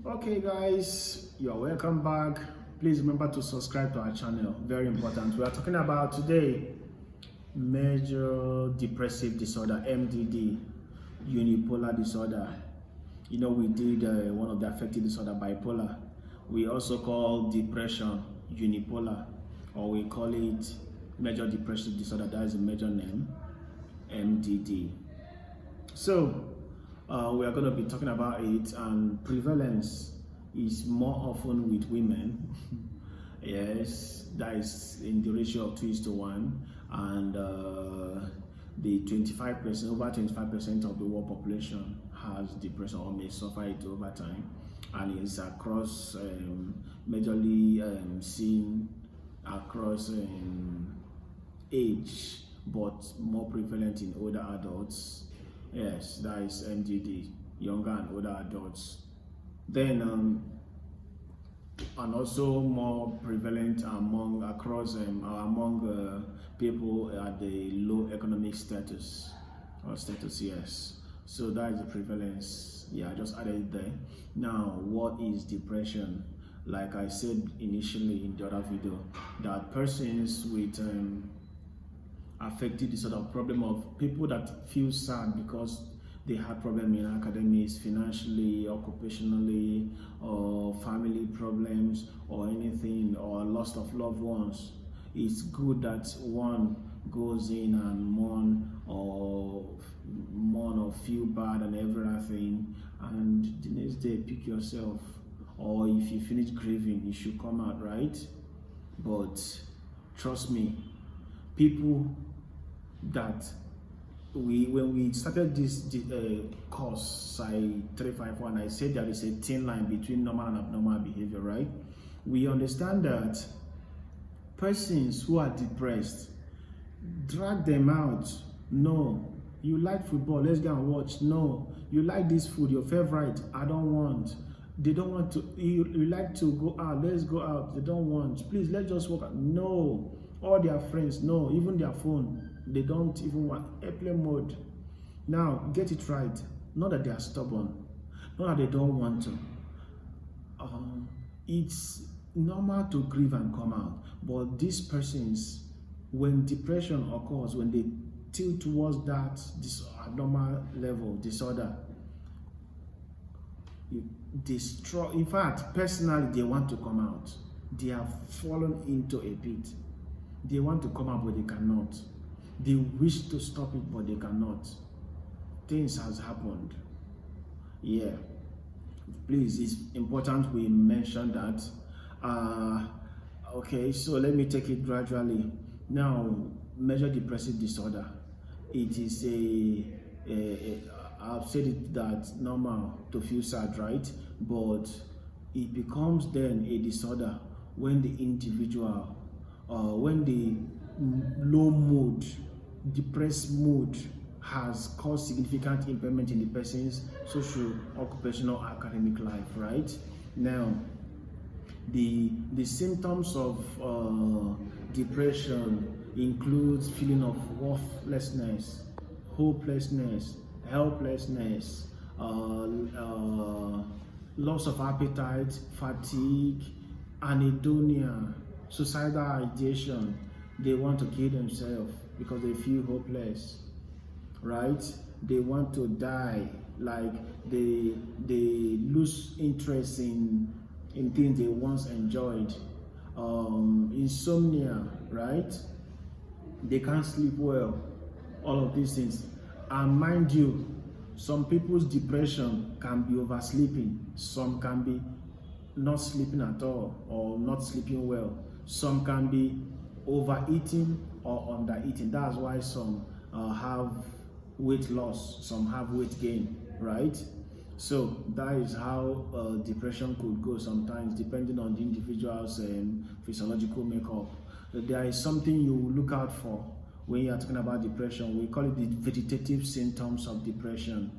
Okay guys, you're welcome back. Please remember to subscribe to our channel. Very important. We are talking about today major depressive disorder, MDD, unipolar disorder. We did one of the affective disorder, bipolar. We also call depression unipolar, or we call it major depressive disorder. That is a major name, MDD. So we are going to be talking about it, and prevalence is more often with women. Yes, that is in the ratio of 2:1, and the 25%, over 25% of the world population has depression or may suffer it over time, and it's across majorly seen across age, but more prevalent in older adults. Yes, that is MDD, younger and older adults. Then, and also more prevalent among people at the low economic status or status. Yes, so that is the prevalence. Yeah, I just added it there. Now, what is depression? Like I said initially in the other video, that persons with affective disorder, problem of people that feel sad because they had problem in academics, financially, occupationally, or family problems, or anything, or loss of loved ones. It's good that one goes in and mourn or feel bad and everything, and the next day pick yourself, or if you finish grieving, you should come out, right? But trust me, people that when we started this course, 351, I said there is a thin line between normal and abnormal behavior, right? We understand that persons who are depressed, drag them out. No. You like football, let's go and watch. No. You like this food, your favorite, I don't want. They don't want to. You like to go out, let's go out. They don't want. Please, let's just walk out. No. All their friends, no. Even their phone, they don't even want. Airplane mode. Now, get it right. Not that they are stubborn, not that they don't want to. It's normal to grieve and come out, but these persons, when depression occurs, when they tilt towards that abnormal level disorder, destroy. In fact, personally, they want to come out. They have fallen into a pit. They want to come out, but they cannot. They wish to stop it, but they cannot. Things has happened. Yeah. Please, it's important we mention that. Okay, so let me take it gradually. Now, major depressive disorder. It is I've said it that normal to feel sad, right? But it becomes then a disorder when the individual, when the low mood, depressed mood has caused significant impairment in the person's social, occupational, academic life, right? Now, the symptoms of depression includes feeling of worthlessness, hopelessness, helplessness, loss of appetite, fatigue, anhedonia, suicidal ideation. They want to kill themselves because they feel hopeless, right? They want to die, like they lose interest in things they once enjoyed. Insomnia, right? They can't sleep well. All of these things. And mind you, some people's depression can be oversleeping. Some can be not sleeping at all or not sleeping well. Some can be overeating or undereating. That's why some have weight loss, some have weight gain, right? So that is how depression could go sometimes, depending on the individual's physiological makeup. There is something you look out for when you are talking about depression. We call it the vegetative symptoms of depression.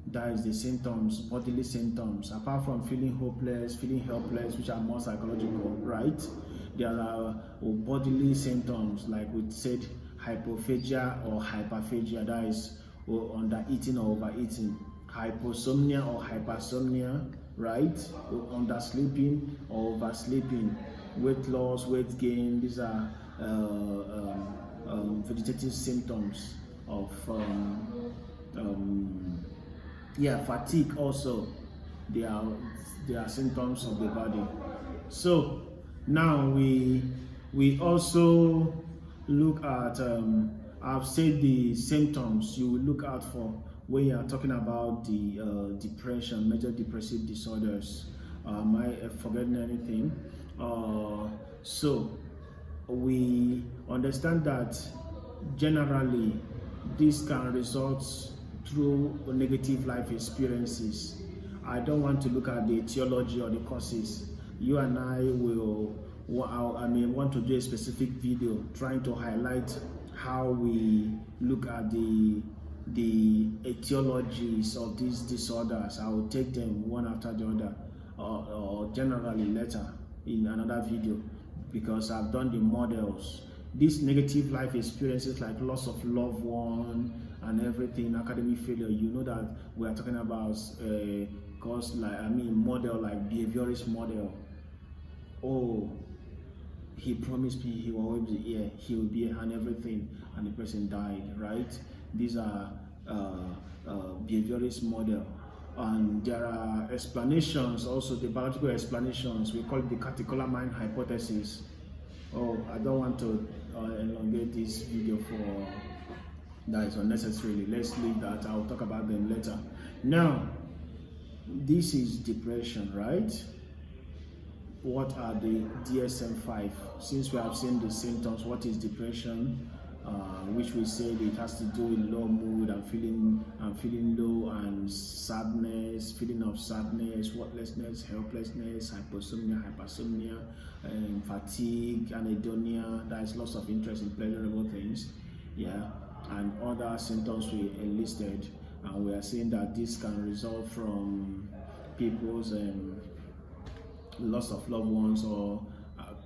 That is the symptoms, bodily symptoms. Apart from feeling hopeless, feeling helpless, which are more psychological, right? There are bodily symptoms, like we said, hypophagia or hyperphagia, that is undereating or overeating. hyposomnia or hypersomnia, right? Undersleeping or oversleeping, weight loss, weight gain. These are vegetative symptoms of fatigue. Also, they are symptoms of the body. So now we also look at I've said the symptoms you will look out for when you are talking about the depression, major depressive disorders. Am I forgetting anything? So we understand that generally this can result through negative life experiences. I don't want to look at the etiology or the causes. You and I may want to do a specific video trying to highlight how we look at the etiologies of these disorders. I will take them one after the other, or generally later in another video, because I've done the models. These negative life experiences like loss of loved one and everything, academic failure, you know that we are talking about model like behaviorist model. Oh, he promised me he will always be here, he will be here and everything, and the person died, right? These are behaviorist model. And there are explanations, also the biological explanations. We call it the catecholamine hypothesis. Oh, I don't want to elongate this video for that is unnecessarily. Let's leave that. I'll talk about them later. Now, this is depression, right? What are the DSM-5? Since we have seen the symptoms, what is depression? Which we said it has to do with low mood and feeling low, and sadness, feeling of sadness, worthlessness, helplessness, hyposomnia, hypersomnia, fatigue, anhedonia. That is loss of interest in pleasurable things, and other symptoms we enlisted. And we are saying that this can result from people's loss of loved ones or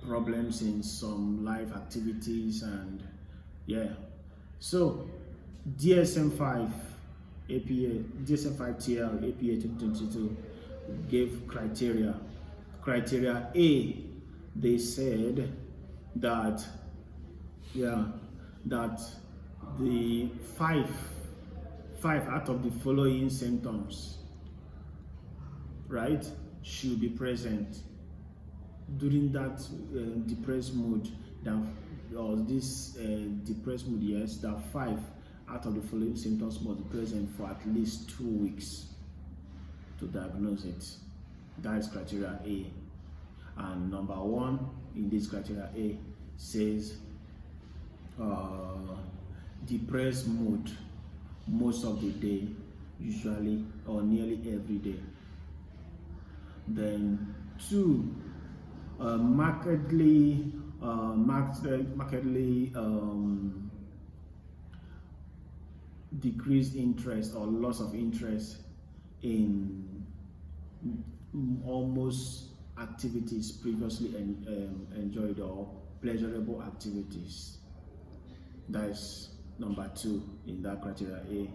problems in some life activities, and so DSM-5 APA, DSM-5 TL APA 2022 gave criteria. Criteria A, they said that that the five out of the following symptoms, right, should be present during that depressed mood, depressed mood. Yes, that 5 out of the following symptoms must be present for at least 2 weeks to diagnose it. That is criteria A. And number 1 in this criteria A says depressed mood most of the day, usually or nearly every day. Then 2, markedly decreased interest or loss of interest in almost activities previously enjoyed or pleasurable activities. That is number 2 in that criteria A.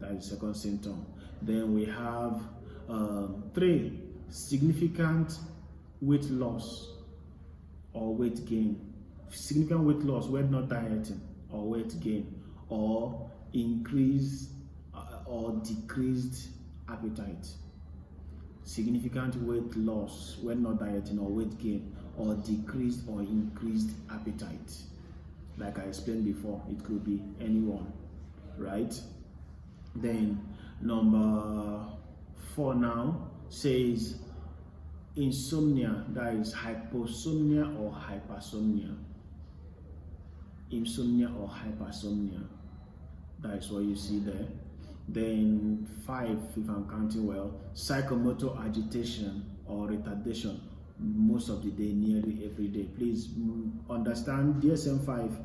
That is the second symptom. Then we have 3, significant weight loss or weight gain. Significant weight loss when not dieting, or weight gain, or increased or decreased appetite. Significant weight loss when not dieting or weight gain, or decreased or increased appetite. Like I explained before, it could be anyone, right? Then number 4 now says insomnia, that is hyposomnia or hypersomnia. Insomnia or hypersomnia, that is what you see there. Then 5, if I'm counting well, psychomotor agitation or retardation most of the day, nearly every day. Please understand, DSM-5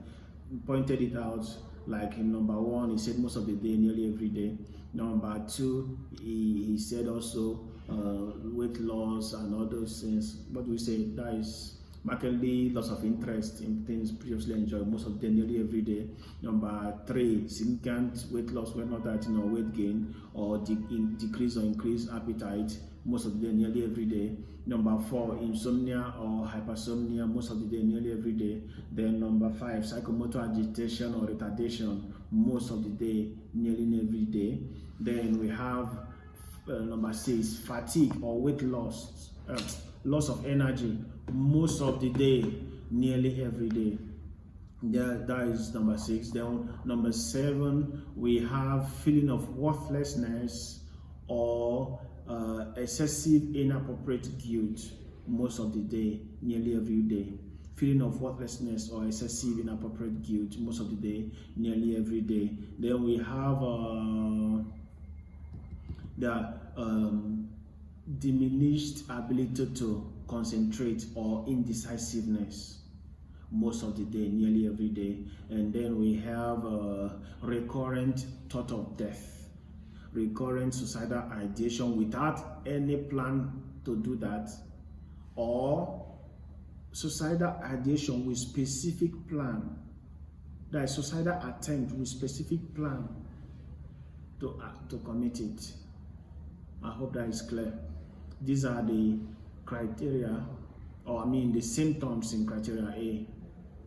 pointed it out, like in number 1, he said most of the day, nearly every day. Number 2, he said also weight loss and all those things. What we say, that is markedly loss of interest in things previously enjoyed, most of them nearly every day. Number 3, significant weight loss, when not that, weight gain, or decrease or increased appetite, most of the day, nearly every day. Number 4, insomnia or hypersomnia, most of the day, nearly every day. Then number 5, psychomotor agitation or retardation, most of the day, nearly every day. Then we have number 6, fatigue or weight loss, loss of energy, most of the day, nearly every day. That is number 6. Then number 7, we have feeling of worthlessness or excessive inappropriate guilt, most of the day, nearly every day. Feeling of worthlessness or excessive inappropriate guilt, most of the day, nearly every day. Then we have the diminished ability to concentrate or indecisiveness, most of the day, nearly every day. And then we have recurrent thought of death, recurrent suicidal ideation without any plan to do that, or suicidal ideation with specific plan, that is suicidal attempt with specific plan to commit it. I hope that is clear. These are the criteria, or the symptoms in criteria A.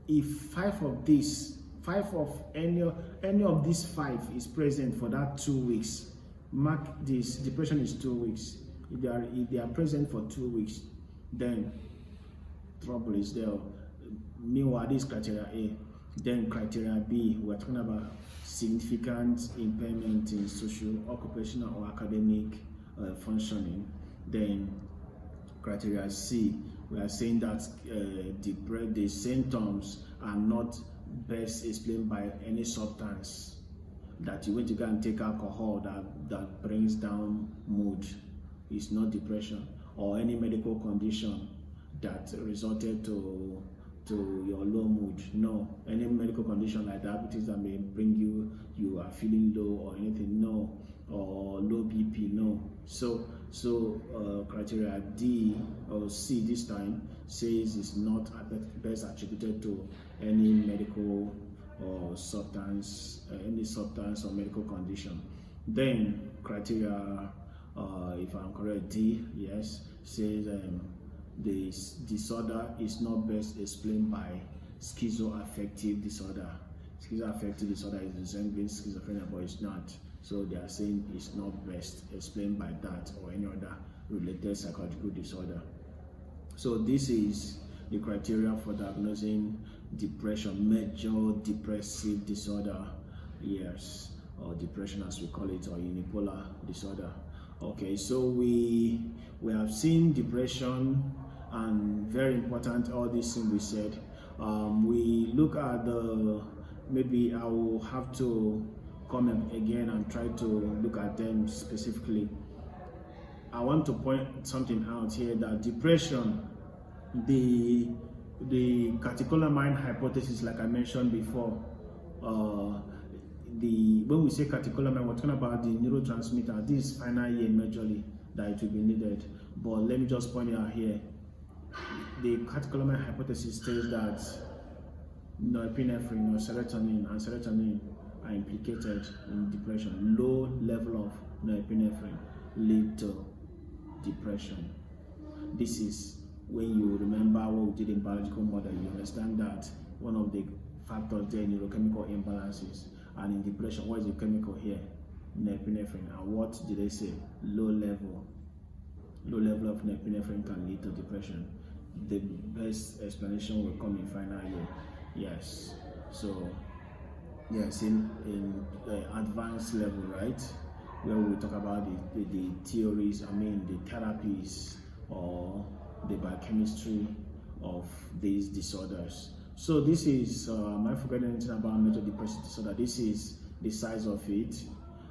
If any of these 5 is present for that 2 weeks, mark this: depression is 2 weeks. If they are present for 2 weeks, then trouble is there. Meanwhile, this is criteria A. Then criteria B, we're talking about significant impairment in social, occupational, or academic functioning. Then criteria C, we are saying that the symptoms are not best explained by any substance, that you went to go and take alcohol that brings down mood. It's not depression, or any medical condition that resulted to your low mood. No, any medical condition like diabetes that may bring you are feeling low or anything, no, or low BP, no. So criteria D or C this time says it's not best attributed to any medical or substance, or medical condition. Then criteria, if I'm correct, D, yes, says this disorder is not best explained by schizoaffective disorder. Schizoaffective disorder is resembling schizophrenia, but it's not. So they are saying it's not best explained by that or any other related psychological disorder. So this is the criteria for diagnosing depression, major depressive disorder, yes, or depression as we call it, or unipolar disorder. Okay, so we have seen depression, and very important, all these things we said. We look at maybe I will have to come again and try to look at them specifically. I want to point something out here, that depression, the catecholamine hypothesis, like I mentioned before, when we say catecholamine, we're talking about the neurotransmitter. This is final year majorly that it will be needed. But let me just point it out here. The catecholamine hypothesis states that norepinephrine or serotonin and serotonin are implicated in depression. Low level of norepinephrine lead to depression. This is when you remember what we did in biological model, you understand that one of the factors there, neurochemical imbalances. And in depression, what is the chemical here? Norepinephrine. And what did they say? Low level of norepinephrine can lead to depression. The best explanation will come in final year. Yes. So yes, in advanced level, right, where we talk about the theories, the therapies or the biochemistry of these disorders. So this is, am I forgetting anything about major depressive disorder? This is the size of it,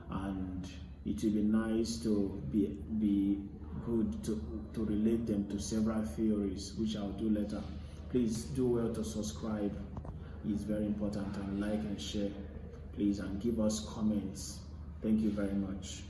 and it will be nice to be good to relate them to several theories, which I'll do later. Please do well to subscribe. It's very important, and like and share, please, and give us comments. Thank you very much.